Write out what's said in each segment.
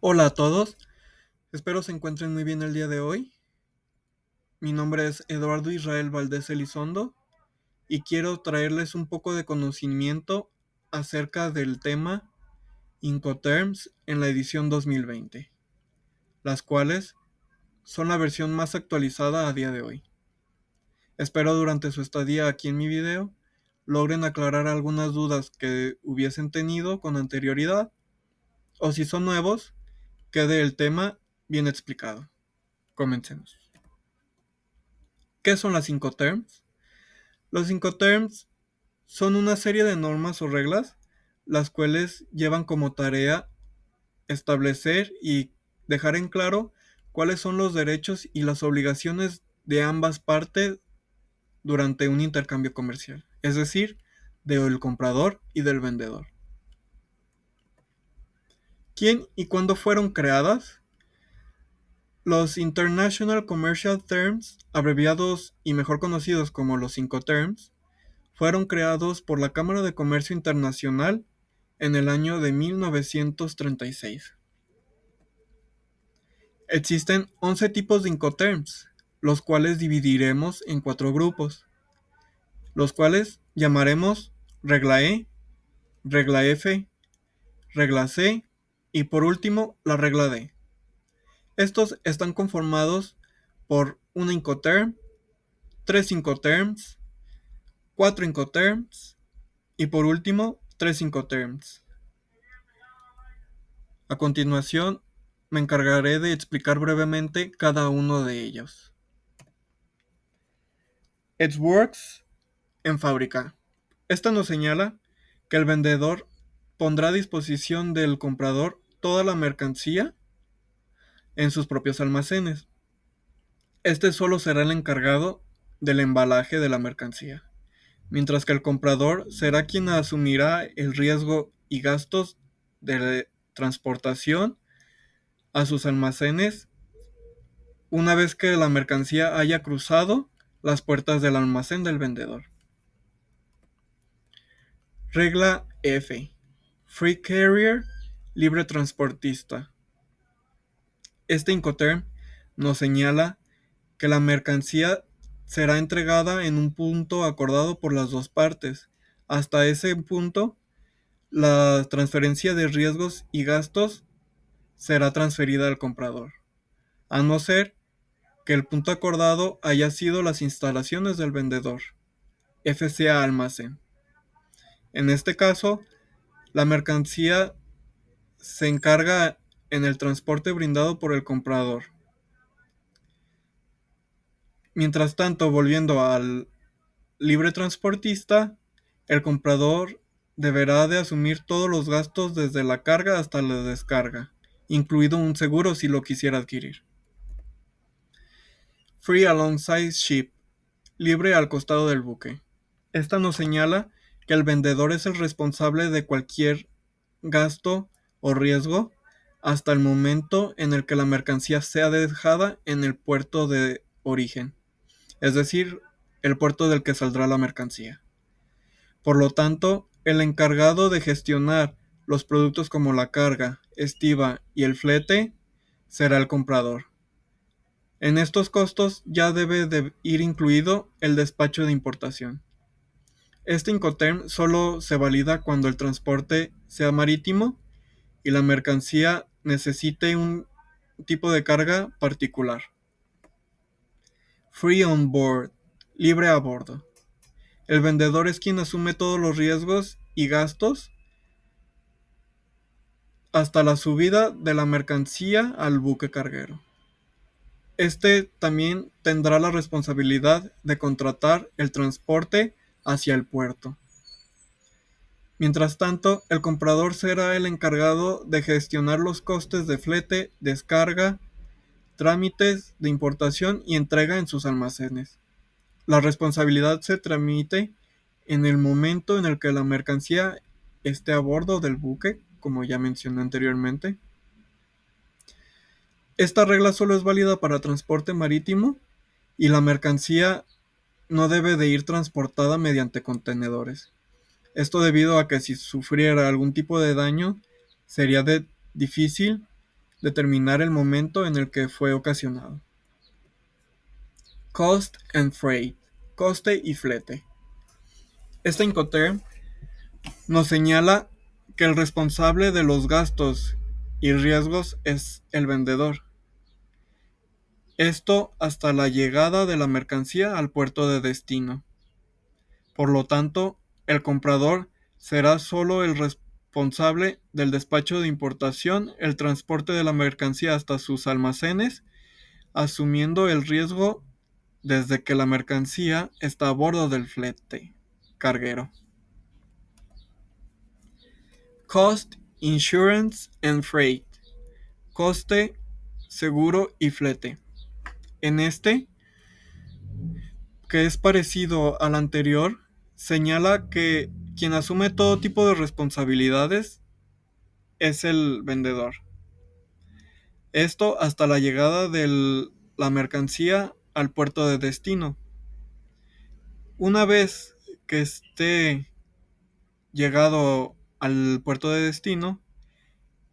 Hola a todos, espero se encuentren muy bien el día de hoy. Mi nombre es Eduardo Israel Valdés Elizondo y quiero traerles un poco de conocimiento acerca del tema Incoterms en la edición 2020, las cuales son la versión más actualizada a día de hoy. Espero durante su estadía aquí en mi video logren aclarar algunas dudas que hubiesen tenido con anterioridad o si son nuevos, quede el tema bien explicado. Comencemos. ¿Qué son las Incoterms? Los Incoterms son una serie de normas o reglas, las cuales llevan como tarea establecer y dejar en claro cuáles son los derechos y las obligaciones de ambas partes durante un intercambio comercial, es decir, del comprador y del vendedor. ¿Quién y cuándo fueron creadas? Los International Commercial Terms, abreviados y mejor conocidos como los Incoterms, fueron creados por la Cámara de Comercio Internacional en el año de 1936. Existen 11 tipos de Incoterms, los cuales dividiremos en 4 grupos, los cuales llamaremos regla E, regla F, regla C y por último la regla D. Estos están conformados por un Incoterm, 3 Incoterms, 4 Incoterms y por último 3 Incoterms. A continuación, me encargaré de explicar brevemente cada uno de ellos. It works en fábrica. Esta nos señala que el vendedor pondrá a disposición del comprador toda la mercancía en sus propios almacenes. Este solo será el encargado del embalaje de la mercancía, mientras que el comprador será quien asumirá el riesgo y gastos de transportación a sus almacenes una vez que la mercancía haya cruzado las puertas del almacén del vendedor. Regla F. Free Carrier, libre transportista. Este Incoterm nos señala que la mercancía será entregada en un punto acordado por las dos partes. Hasta ese punto, la transferencia de riesgos y gastos será transferida al comprador, a no ser que el punto acordado haya sido las instalaciones del vendedor, FCA almacén. En este caso, la mercancía se encarga en el transporte brindado por el comprador. Mientras tanto, volviendo al libre transportista, el comprador deberá de asumir todos los gastos desde la carga hasta la descarga, incluido un seguro si lo quisiera adquirir. Free alongside ship, libre al costado del buque. Esta nos señala que el vendedor es el responsable de cualquier gasto o riesgo hasta el momento en el que la mercancía sea dejada en el puerto de origen, es decir, el puerto del que saldrá la mercancía. Por lo tanto, el encargado de gestionar los productos como la carga, estiba y el flete será el comprador. En estos costos ya debe de ir incluido el despacho de importación. Este Incoterm solo se valida cuando el transporte sea marítimo y la mercancía necesite un tipo de carga particular. Free on board, libre a bordo. El vendedor es quien asume todos los riesgos y gastos hasta la subida de la mercancía al buque carguero. Este también tendrá la responsabilidad de contratar el transporte hacia el puerto. Mientras tanto, el comprador será el encargado de gestionar los costes de flete, descarga, trámites de importación y entrega en sus almacenes. La responsabilidad se tramite en el momento en el que la mercancía esté a bordo del buque, como ya mencioné anteriormente. Esta regla solo es válida para transporte marítimo y la mercancía no debe de ir transportada mediante contenedores. Esto debido a que si sufriera algún tipo de daño sería difícil determinar el momento en el que fue ocasionado. Cost and freight, coste y flete. Este Incoterm nos señala que el responsable de los gastos y riesgos es el vendedor. Esto hasta la llegada de la mercancía al puerto de destino. Por lo tanto, el comprador será solo el responsable del despacho de importación, el transporte de la mercancía hasta sus almacenes, asumiendo el riesgo desde que la mercancía está a bordo del flete carguero. Cost, insurance and freight. Coste, seguro y flete. En este, que es parecido al anterior, señala que quien asume todo tipo de responsabilidades es el vendedor. Esto hasta la llegada de la mercancía al puerto de destino. Una vez que esté llegado al puerto de destino,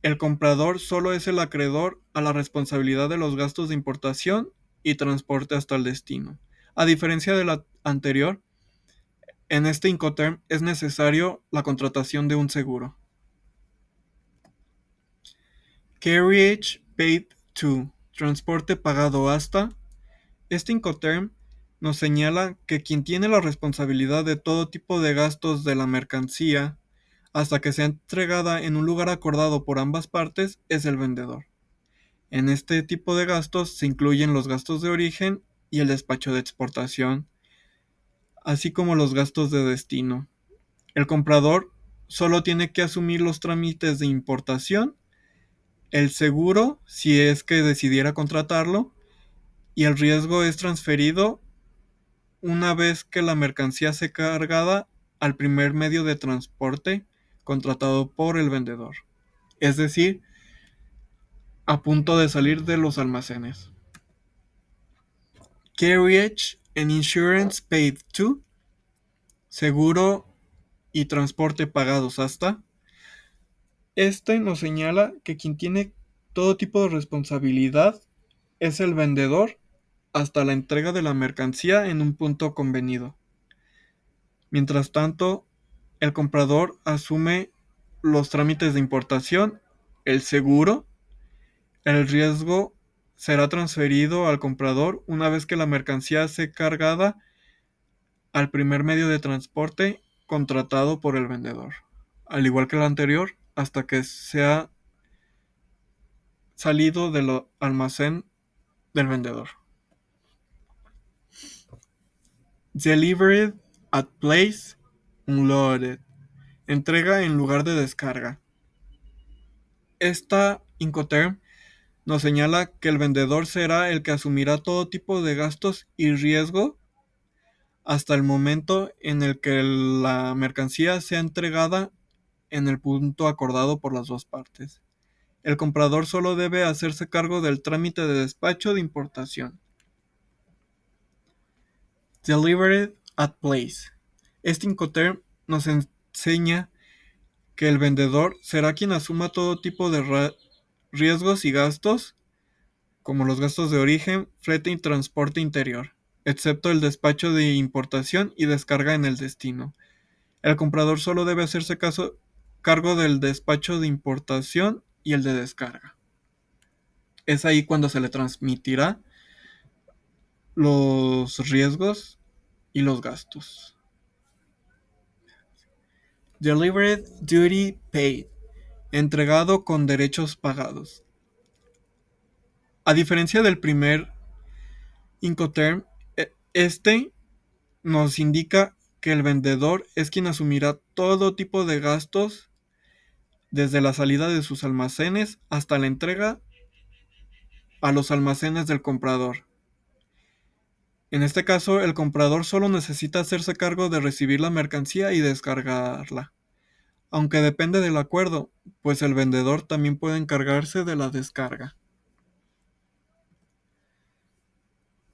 el comprador solo es el acreedor a la responsabilidad de los gastos de importación y transporte hasta el destino. A diferencia de la anterior, en este Incoterm es necesario la contratación de un seguro. Carriage paid to, transporte pagado hasta. Este Incoterm nos señala que quien tiene la responsabilidad de todo tipo de gastos de la mercancía hasta que sea entregada en un lugar acordado por ambas partes es el vendedor. En este tipo de gastos se incluyen los gastos de origen y el despacho de exportación, así como los gastos de destino. El comprador solo tiene que asumir los trámites de importación, el seguro si es que decidiera contratarlo, y el riesgo es transferido una vez que la mercancía sea cargada al primer medio de transporte contratado por el vendedor, es decir, a punto de salir de los almacenes. Carriage and insurance paid to, seguro y transporte pagados hasta. Este nos señala que quien tiene todo tipo de responsabilidad es el vendedor hasta la entrega de la mercancía en un punto convenido. Mientras tanto, el comprador asume los trámites de importación, el seguro, el riesgo será transferido al comprador una vez que la mercancía sea cargada al primer medio de transporte contratado por el vendedor, al igual que el anterior, hasta que sea salido del almacén del vendedor. Delivered at place, unloaded. Entrega en lugar de descarga. Esta Incoterm nos señala que el vendedor será el que asumirá todo tipo de gastos y riesgo hasta el momento en el que la mercancía sea entregada en el punto acordado por las dos partes. El comprador solo debe hacerse cargo del trámite de despacho de importación. Delivered at place. Este Incoterm nos enseña que el vendedor será quien asuma todo tipo de riesgos y gastos, como los gastos de origen, flete y transporte interior, excepto el despacho de importación y descarga en el destino. El comprador solo debe hacerse cargo del despacho de importación y el de descarga. Es ahí cuando se le transmitirá los riesgos y los gastos. Delivered duty paid. Entregado con derechos pagados. A diferencia del primer Incoterm, este nos indica que el vendedor es quien asumirá todo tipo de gastos desde la salida de sus almacenes hasta la entrega a los almacenes del comprador. En este caso, el comprador solo necesita hacerse cargo de recibir la mercancía y descargarla, aunque depende del acuerdo, pues el vendedor también puede encargarse de la descarga.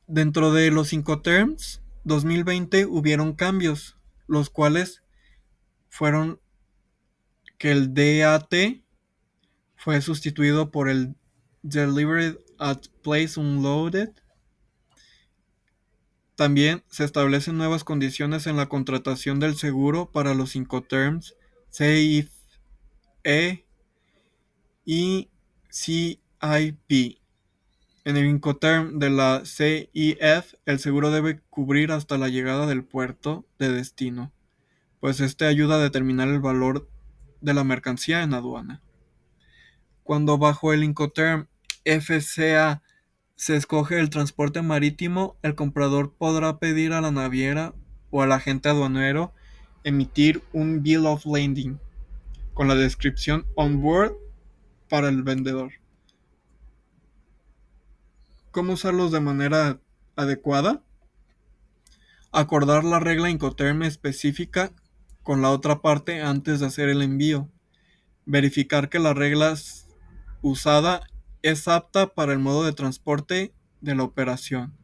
Dentro de los Incoterms 2020 hubieron cambios, los cuales fueron que el DAT fue sustituido por el delivered at place unloaded. También se establecen nuevas condiciones en la contratación del seguro para los Incoterms CIF E y CIP. En el Incoterm de la CIF, el seguro debe cubrir hasta la llegada del puerto de destino, pues este ayuda a determinar el valor de la mercancía en aduana. Cuando bajo el Incoterm FCA se escoge el transporte marítimo, el comprador podrá pedir a la naviera o al agente aduanero emitir un Bill of Lading con la descripción on board para el vendedor. ¿Cómo usarlos de manera adecuada? Acordar la regla Incoterm específica con la otra parte antes de hacer el envío. Verificar que la regla usada es apta para el modo de transporte de la operación.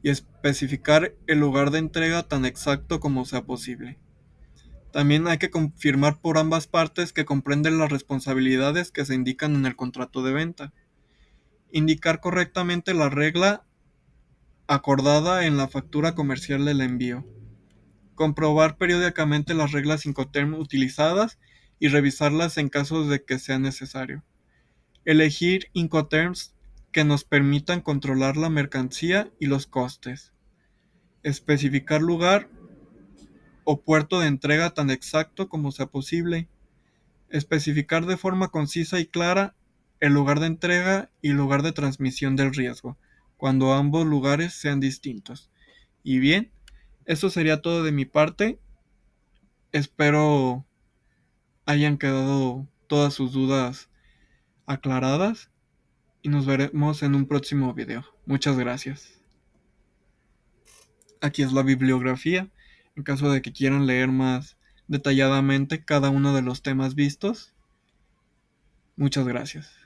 Y especificar el lugar de entrega tan exacto como sea posible. También hay que confirmar por ambas partes que comprenden las responsabilidades que se indican en el contrato de venta. Indicar correctamente la regla acordada en la factura comercial del envío. Comprobar periódicamente las reglas Incoterm utilizadas y revisarlas en caso de que sea necesario. Elegir Incoterms que nos permitan controlar la mercancía y los costes. Especificar lugar o puerto de entrega tan exacto como sea posible. Especificar de forma concisa y clara el lugar de entrega y lugar de transmisión del riesgo, cuando ambos lugares sean distintos. Y bien, eso sería todo de mi parte. Espero hayan quedado todas sus dudas aclaradas y nos veremos en un próximo video. Muchas gracias. Aquí es la bibliografía, en caso de que quieran leer más detalladamente cada uno de los temas vistos. Muchas gracias.